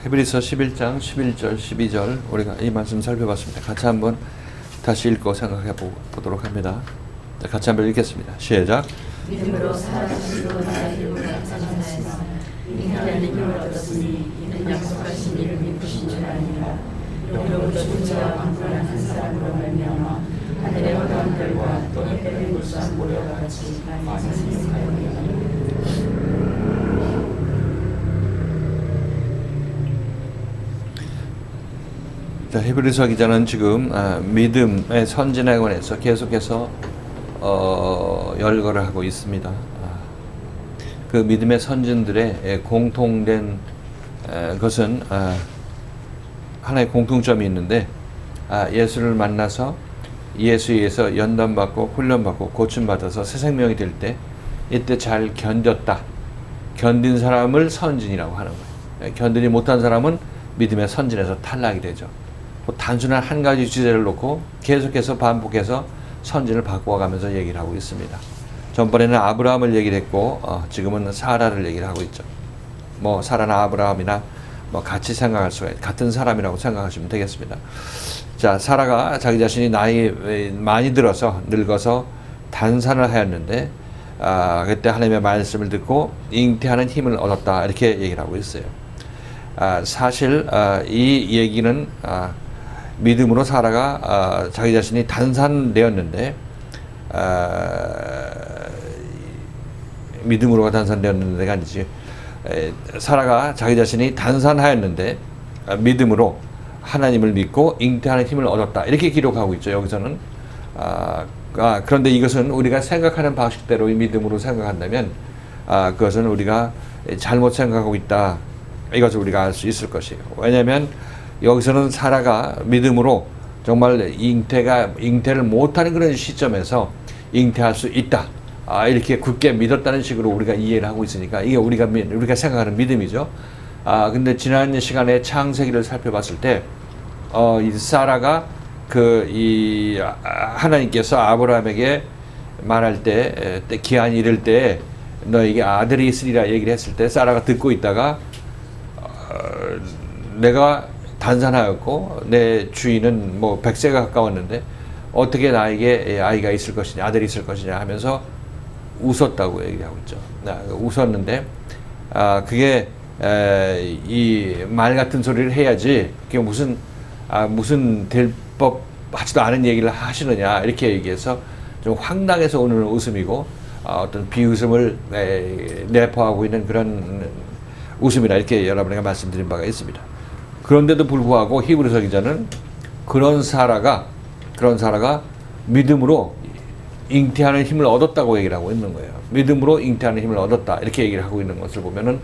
히브리서 11장 11절 12절 우리가 이 말씀 살펴봤습니다. 같이 한번 다시 읽고 생각해 보도록 합니다. 자, 같이 한번 읽겠습니다. 시작. 믿음으로 살아가시고 나의 힘을 나타나시사 인간의 힘을 얻었으니 이는 약속하신 이를 믿으신 줄 아니라 영으로부터 존재와 강건한 한 사람으로 말미암아 하늘의 허다함들과 또 햇볕의 물수한 모래와 같이 많이 생생하였느니라. 자, 히브리서 기자는 지금 믿음의 선진에 관해서 계속해서 열거를 하고 있습니다. 그 믿음의 선진들의 공통된 것은 하나의 공통점이 있는데 예수를 만나서 예수에 의해서 연단받고 훈련받고 고침받아서 새 생명이 될 때 이때 잘 견뎠다. 견딘 사람을 선진이라고 하는 거예요. 견디지 못한 사람은 믿음의 선진에서 탈락이 되죠. 단순한 한 가지 주제를 놓고 계속해서 반복해서 선진을 바꿔가면서 얘기를 하고 있습니다. 전번에는 아브라함을 얘기를 했고 지금은 사라를 얘기를 하고 있죠. 뭐 사라나 아브라함이나 뭐 같이 생각할 수가 같은 사람이라고 생각하시면 되겠습니다. 자, 사라가 자기 자신이 나이 많이 들어서 늙어서 단산을 하였는데 그때 하나님의 말씀을 듣고 잉태하는 힘을 얻었다 이렇게 얘기를 하고 있어요. 사실 이 얘기는 믿음으로 사라가 자기 자신이 단산되었는데 믿음으로가 단산되었는데가 아니지. 사라가 자기 자신이 단산하였는데 믿음으로 하나님을 믿고 잉태하는 힘을 얻었다 이렇게 기록하고 있죠. 여기서는 그런데 이것은 우리가 생각하는 방식대로 믿음으로 생각한다면 그것은 우리가 잘못 생각하고 있다 이것을 우리가 알 수 있을 것이에요. 왜냐하면 여기서는 사라가 믿음으로 정말 잉태를 못하는 그런 시점에서 잉태할 수 있다. 이렇게 굳게 믿었다는 식으로 우리가 이해를 하고 있으니까 이게 우리가 생각하는 믿음이죠. 근데 지난 시간에 창세기를 살펴봤을 때, 이 사라가 하나님께서 아브라함에게 말할 때, 기한이 이를 때 너에게 아들이 있으리라 얘기를 했을 때 사라가 듣고 있다가 내가 단산하였고 내 주인은 뭐 100세가 가까웠는데 어떻게 나에게 아이가 있을 것이냐 아들이 있을 것이냐 하면서 웃었다고 얘기하고 있죠. 웃었는데 그게 이 말 같은 소리를 해야지 그게 무슨 될 법하지도 않은 얘기를 하시느냐 이렇게 얘기해서 좀 황당해서 오는 웃음이고 어떤 비웃음을 내포하고 있는 그런 웃음이라 이렇게 여러분에게 말씀드린 바가 있습니다. 그런데도 불구하고 히브리서 기자는 그런 사라가 믿음으로 잉태하는 힘을 얻었다고 얘기를 하고 있는 거예요. 믿음으로 잉태하는 힘을 얻었다 이렇게 얘기를 하고 있는 것을 보면은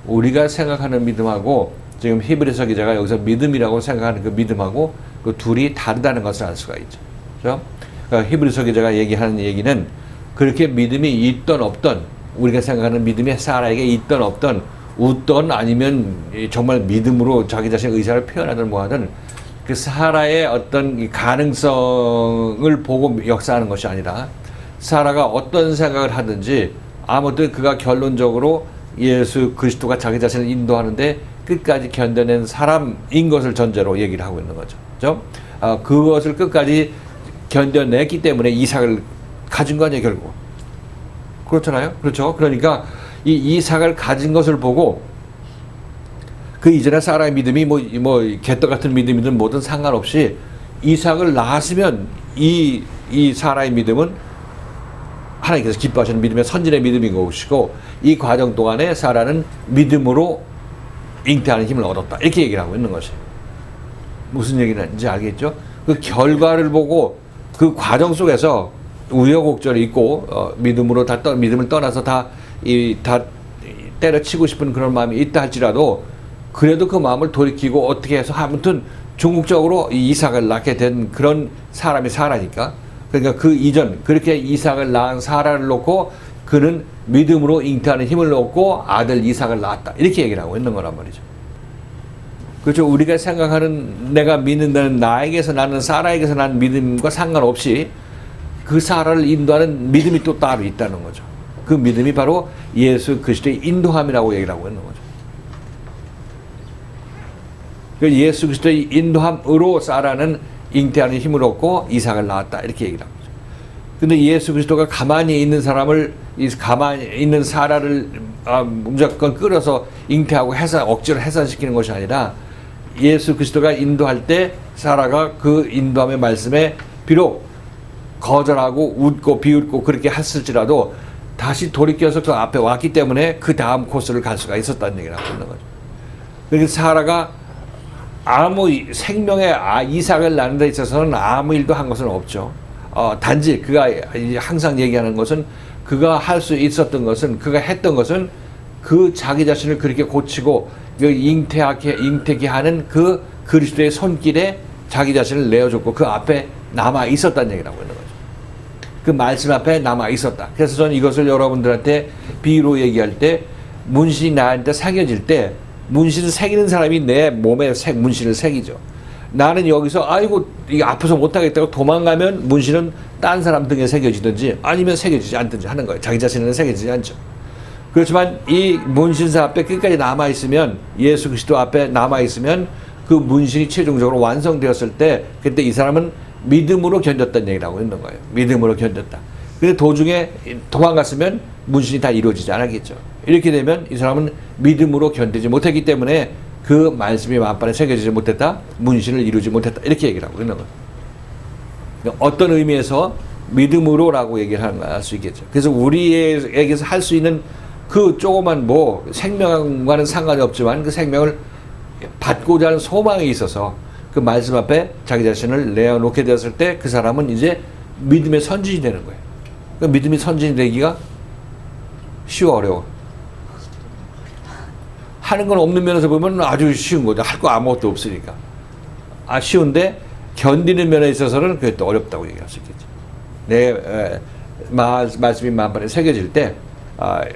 우리가 생각하는 믿음하고 지금 히브리서 기자가 여기서 믿음이라고 생각하는 그 믿음하고 그 둘이 다르다는 것을 알 수가 있죠. 그렇죠? 그러니까 히브리서 기자가 얘기하는 얘기는 그렇게 믿음이 있던 없던 우리가 생각하는 믿음이 사라에게 있던 없던 웃던 아니면 정말 믿음으로 자기 자신의 의사를 표현하든 뭐하든 그 사라의 어떤 가능성을 보고 역사하는 것이 아니라 사라가 어떤 생각을 하든지 아무튼 그가 결론적으로 예수 그리스도가 자기 자신을 인도하는데 끝까지 견뎌낸 사람인 것을 전제로 얘기를 하고 있는 거죠. 그렇죠? 그것을 끝까지 견뎌냈기 때문에 이삭을 가진 거 아니에요, 결국. 그렇잖아요? 그렇죠? 그러니까 이 이삭을 가진 것을 보고 그 이전에 사라의 믿음이 뭐 개떡 같은 믿음이든 뭐든 상관없이 이삭을 낳았으면 이 사라의 믿음은 하나님께서 기뻐하시는 믿음의 선진의 믿음인 것이고 이 과정 동안에 사라는 믿음으로 잉태하는 힘을 얻었다 이렇게 얘기를 하고 있는 것이에요. 무슨 얘기인지 알겠죠? 그 결과를 보고 그 과정 속에서 우여곡절이 있고 믿음을 떠나서 다 때려치고 싶은 그런 마음이 있다 할지라도 그래도 그 마음을 돌이키고 어떻게 해서 아무튼 궁극적으로 이 이삭을 낳게 된 그런 사람이 사라니까. 그러니까 그 이전 그렇게 이삭을 낳은 사라를 놓고 그는 믿음으로 잉태하는 힘을 얻고 아들 이삭을 낳았다 이렇게 얘기를 하고 있는 거란 말이죠. 그렇죠. 우리가 생각하는 내가 믿는다는 나에게서 나는 사라에게서 나는 믿음과 상관없이 그 사라를 인도하는 믿음이 또 따로 있다는 거죠. 그 믿음이 바로 예수 그리스도의 인도함이라고 얘기를 하고 있는 거죠. 그 예수 그리스도의 인도함으로 사라는 잉태하는 힘을 얻고 이삭을 낳았다 이렇게 얘기를 합니다. 근데 예수 그리스도가 가만히 있는 사람을 가만히 있는 사라를 무조건 끌어서 잉태하고 억지로 해산시키는 것이 아니라 예수 그리스도가 인도할 때 사라가 그 인도함의 말씀에 비록 거절하고 웃고 비웃고 그렇게 했을지라도 다시 돌이켜서 그 앞에 왔기 때문에 그 다음 코스를 갈 수가 있었다는 얘기를 하고 있는 거죠. 그래서 사라가 아무 생명의 이삭을 낳는 데 있어서는 아무 일도 한 것은 없죠. 단지 그가 항상 얘기하는 것은 그가 할 수 있었던 것은 그가 했던 것은 그 자기 자신을 그렇게 고치고 잉태케 하는 그 그리스도의 손길에 자기 자신을 내어줬고 그 앞에 남아 있었다는 얘기를 하고 있는 거죠. 그 말씀 앞에 남아 있었다. 그래서 저는 이것을 여러분들한테 비유로 얘기할 때 문신이 나한테 새겨질 때 문신을 새기는 사람이 내 몸에 문신을 새기죠. 나는 여기서 아이고 이게 아파서 못하겠다고 도망가면 문신은 딴 사람 등에 새겨지든지 아니면 새겨지지 않든지 하는 거예요. 자기 자신은 새겨지지 않죠. 그렇지만 이 문신사 앞에 끝까지 남아있으면 예수 그리스도 앞에 남아있으면 그 문신이 최종적으로 완성되었을 때 그때 이 사람은 믿음으로 견뎠다는 얘기를 하고 있는 거예요. 믿음으로 견뎠다. 근데 도중에 도망갔으면 문신이 다 이루어지지 않았겠죠. 이렇게 되면 이 사람은 믿음으로 견디지 못했기 때문에 그 말씀이 마음판에 새겨지지 못했다. 문신을 이루지 못했다. 이렇게 얘기를 하고 있는 거예요. 그러니까 어떤 의미에서 믿음으로라고 얘기를 할 수 있겠죠. 그래서 우리에게서 할 수 있는 그 조그만 생명과는 상관이 없지만 그 생명을 받고자 하는 소망이 있어서 그 말씀 앞에 자기 자신을 내어놓게 되었을 때 그 사람은 이제 믿음의 선진이 되는 거예요. 그 믿음의 선진이 되기가 쉬워 어려워? 하는 건 없는 면에서 보면 아주 쉬운 거죠. 할 거 아무것도 없으니까. 쉬운데 견디는 면에 있어서는 그게 또 어렵다고 얘기할 수 있겠죠. 내 말씀이 마음판에 새겨질 때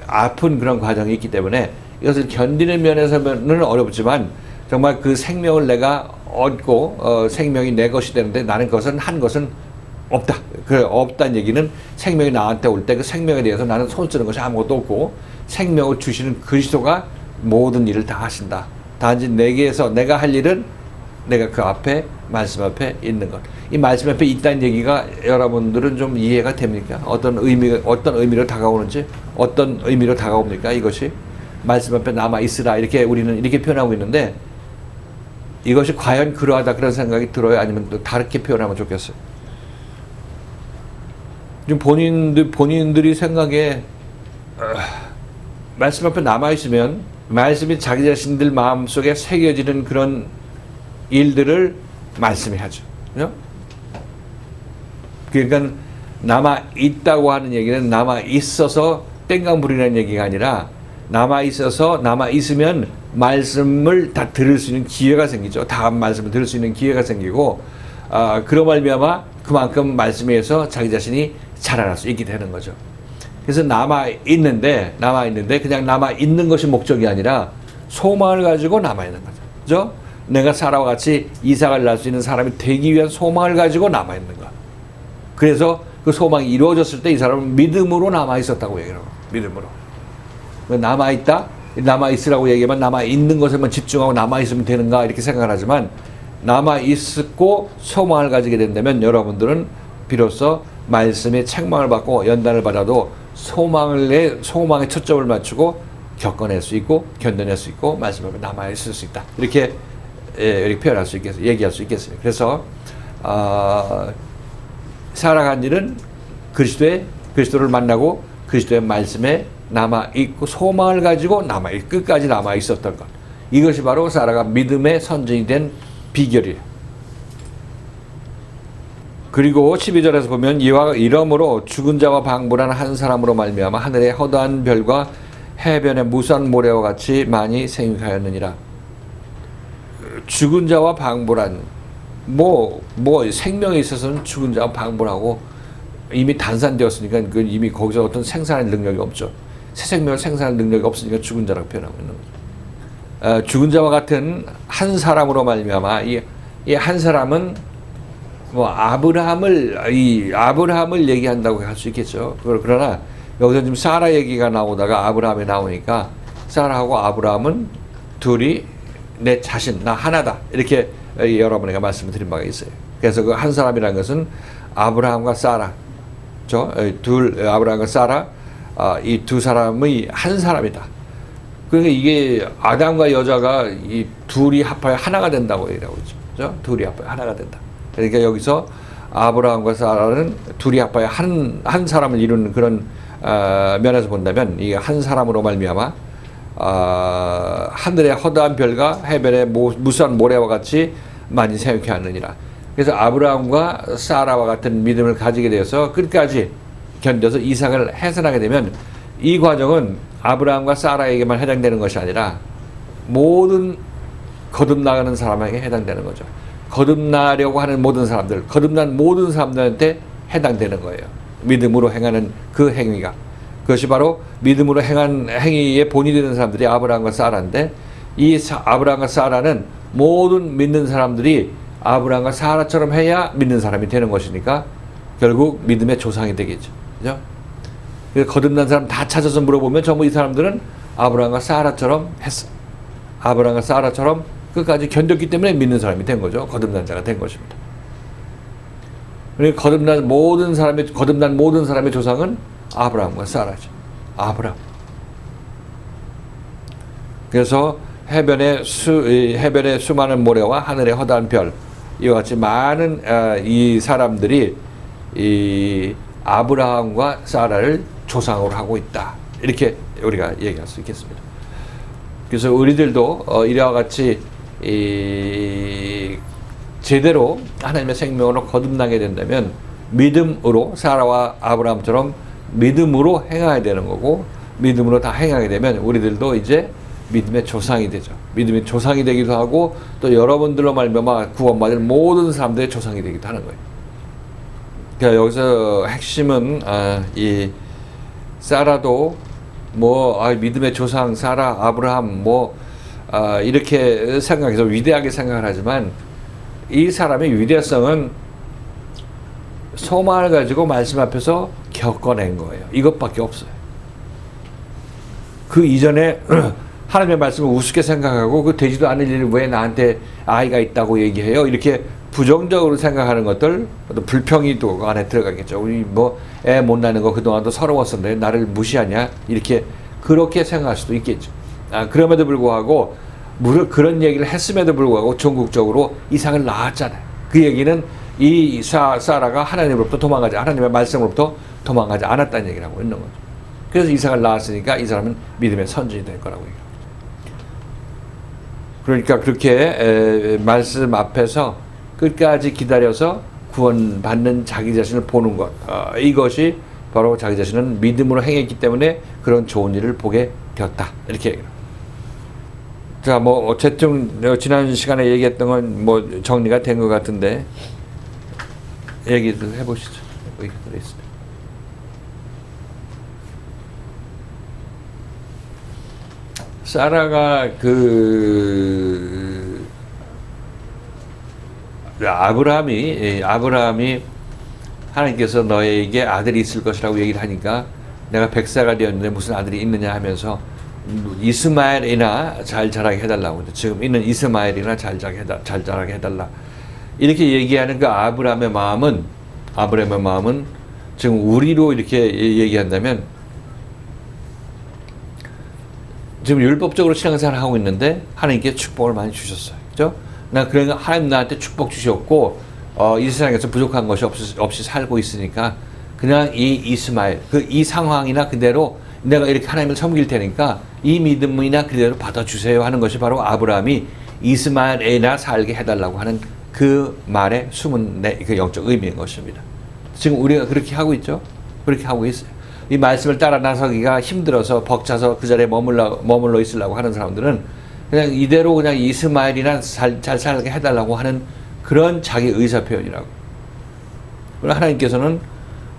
아픈 그런 과정이 있기 때문에 이것을 견디는 면에서는 어렵지만 정말 그 생명을 내가 얻고 생명이 내 것이 되는데 나는 그것은 한 것은 없다. 그래 없다는 얘기는 생명이 나한테 올 때 그 생명에 대해서 나는 손 쓰는 것이 아무것도 없고 생명을 주시는 그리스도가 모든 일을 다 하신다. 단지 내게서 내가 할 일은 내가 그 앞에 말씀 앞에 있는 것. 이 말씀 앞에 있다는 얘기가 여러분들은 좀 이해가 됩니까? 어떤 의미로 다가오는지, 어떤 의미로 다가옵니까? 이것이 말씀 앞에 남아 있으라 이렇게 우리는 이렇게 표현하고 있는데 이것이 과연 그러하다 그런 생각이 들어요? 아니면 또 다르게 표현하면 좋겠어요? 지금 본인들이 생각에 말씀 앞에 남아 있으면 말씀이 자기 자신들 마음속에 새겨지는 그런 일들을 말씀이 하죠. 그죠? 그러니까 남아 있다고 하는 얘기는 남아 있어서 땡강 부리라는 얘기가 아니라 남아 있어서 남아 있으면 말씀을 다 들을 수 있는 기회가 생기죠. 다음 말씀을 들을 수 있는 기회가 생기고 그런 말미암아 그만큼 말씀에 의해서 자기 자신이 자라날 수 있게 되는 거죠. 그래서 남아 있는데 그냥 남아 있는 것이 목적이 아니라 소망을 가지고 남아 있는 거죠. 그죠? 내가 사라와 같이 이삭을 낳을 수 있는 사람이 되기 위한 소망을 가지고 남아 있는 거야. 그래서 그 소망이 이루어졌을 때 이 사람은 믿음으로 남아 있었다고 얘기하고 믿음으로. 남아 있다, 남아 있으라고 얘기하면 남아 있는 것에만 집중하고 남아 있으면 되는가 이렇게 생각을 하지만 남아 있고 소망을 가지게 된다면 여러분들은 비로소 말씀의 책망을 받고 연단을 받아도 소망에 초점을 맞추고 겪어낼 수 있고 견뎌낼 수 있고 말씀 앞에 남아 있을 수 있다. 이렇게 표현할 수 있겠어요. 얘기할 수 있겠어요. 그래서 살아간 일은 그리스도를 만나고 그리스도의 말씀에 남아 있고 소망을 가지고 끝까지 남아 있었던 것. 이것이 바로 사라가 믿음의 선진이 된 비결이에요. 그리고 12절에서 보면 이와 이러므로 죽은 자와 방불한 한 사람으로 말미암아 하늘의 허다한 별과 해변의 무수한 모래와 같이 많이 생육하였느니라. 죽은 자와 방불한 생명에 있어서는 죽은 자와 방불하고 이미 단산되었으니까 그 이미 거기서 어떤 생산할 능력이 없죠. 새 생명을 생산할 능력이 없으니까 죽은 자라고 표현하고 있는 거죠. 죽은 자와 같은 한 사람으로 말미암아 이 한 사람은 아브라함을 얘기한다고 할 수 있겠죠. 그러나 여기서 지금 사라 얘기가 나오다가 아브라함이 나오니까 사라하고 아브라함은 둘이 내 자신, 나 하나다. 이렇게 여러분에게 말씀을 드린 바가 있어요. 그래서 그 한 사람이라는 것은 아브라함과 사라, 아브라함과 사라, 이 두 사람의 한 사람이다. 그러니까 이게 아담과 여자가 이 둘이 합하여 하나가 된다고 얘기하고 있죠. 그죠? 둘이 합하여 하나가 된다. 그러니까 여기서 아브라함과 사라는 둘이 합하여 한 사람을 이루는 그런 면에서 본다면 이 한 사람으로 말미암아 하늘의 허다한 별과 해변의 무수한 모래와 같이 많이 생육해 하느니라. 그래서 아브라함과 사라와 같은 믿음을 가지게 되어서 끝까지 견뎌서 이삭을 해산하게 되면 이 과정은 아브라함과 사라에게만 해당되는 것이 아니라 모든 거듭나가는 사람에게 해당되는 거죠. 거듭나려고 하는 모든 사람들, 거듭난 모든 사람들한테 해당되는 거예요. 믿음으로 행하는 그 행위가. 그것이 바로 믿음으로 행한 행위의 본이 되는 사람들이 아브라함과 사라인데, 이 아브라함과 사라는 모든 믿는 사람들이 아브라함과 사라처럼 해야 믿는 사람이 되는 것이니까 결국 믿음의 조상이 되겠죠. 그죠? 거듭난 사람 다 찾아서 물어보면 전부 이 사람들은 아브라함과 사라처럼 했어. 아브라함과 사라처럼 끝까지 견뎠기 때문에 믿는 사람이 된 거죠. 거듭난 자가 된 것입니다. 그러니까 거듭난 모든 사람의 조상은 아브라함과 사라죠. 아브라함. 그래서 해변의 수많은 모래와 하늘의 허다한 별, 이와 같이 많은 이 사람들이 이 아브라함과 사라를 조상으로 하고 있다. 이렇게 우리가 얘기할 수 있겠습니다. 그래서 우리들도 이와 같이 제대로 하나님의 생명으로 거듭나게 된다면 믿음으로 사라와 아브라함처럼 믿음으로 행해야 되는 거고, 믿음으로 다 행하게 되면 우리들도 이제 믿음의 조상이 되죠. 믿음의 조상이 되기도 하고 또 여러분들로 말미암아 구원받을 모든 사람들의 조상이 되기도 하는 거예요. 그러니까 여기서 핵심은 이 사라도 믿음의 조상 사라, 아브라함 이렇게 생각해서 위대하게 생각을 하지만 이 사람의 위대성은 소망을 가지고 말씀 앞에서 겪어낸 거예요. 이것밖에 없어요. 그 이전에 하나님의 말씀을 우습게 생각하고 그 되지도 않을 일을 왜 나한테 아이가 있다고 얘기해요? 이렇게 부정적으로 생각하는 것들, 또 불평이 또 안에 들어가겠죠. 우리 애 못 낳는 거 그동안도 서러웠었는데 나를 무시하냐? 그렇게 생각할 수도 있겠죠. 그럼에도 불구하고 그런 얘기를 했음에도 불구하고 전국적으로 이삭을 낳았잖아요. 그 얘기는 이 사라가 하나님의 말씀으로부터 도망가지 않았다는 얘기를 하고 있는 거죠. 그래서 이삭을 낳았으니까 이 사람은 믿음의 선진이 될 거라고 얘기합니다. 그러니까 그렇게 말씀 앞에서 끝까지 기다려서 구원받는 자기 자신을 보는 것, 이것이 바로 자기 자신은 믿음으로 행했기 때문에 그런 좋은 일을 보게 되었다. 이렇게 얘기합니다. 자, 어쨌든 지난 시간에 얘기했던 건 정리가 된 것 같은데 얘기를 해보시죠. 여기 들어있습니다. 사라가 아브라함이 하나님께서 너에게 아들이 있을 것이라고 얘기를 하니까 내가 100세가 되었는데 무슨 아들이 있느냐 하면서 이스마엘이나 잘 자라게 해달라고, 지금 있는 이스마엘이나 잘 자라게 해달라, 이렇게 얘기하는 그 아브라함의 마음은 지금 우리로 이렇게 얘기한다면 지금 율법적으로 신앙생활을 하고 있는데 하나님께 축복을 많이 주셨어요. 그죠? 그러니까 하나님 나한테 축복 주셨고 이 세상에서 부족한 것이 없이 살고 있으니까 그냥 이 이스마엘, 이 상황이나 그대로 내가 이렇게 하나님을 섬길 테니까 이 믿음이나 그대로 받아주세요 하는 것이 바로 아브라함이 이스마엘이나 살게 해달라고 하는 그 말의 숨은 그 영적 의미인 것입니다. 지금 우리가 그렇게 하고 있죠? 그렇게 하고 있어요. 이 말씀을 따라 나서기가 힘들어서 벅차서 그 자리에 머물러 있으려고 하는 사람들은 그냥 이대로 그냥 이스마엘이나 잘 살게 해달라고 하는 그런 자기 의사 표현이라고. 그러나 하나님께서는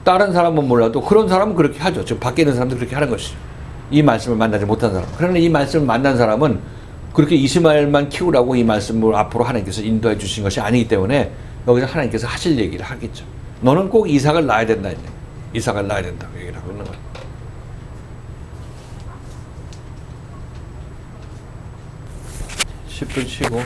다른 사람은 몰라도 그런 사람은 그렇게 하죠. 지금 밖에 있는 사람도 그렇게 하는 것이죠. 이 말씀을 만나지 못한 사람. 그러나 이 말씀을 만난 사람은 그렇게 이스마엘만 키우라고 이 말씀을 앞으로 하나님께서 인도해 주신 것이 아니기 때문에 여기서 하나님께서 하실 얘기를 하겠죠. 너는 꼭 이삭을 낳아야 된다. 이삭을 낳아야 된다고 얘기를 하고 있는 거예요. 10분 쉬고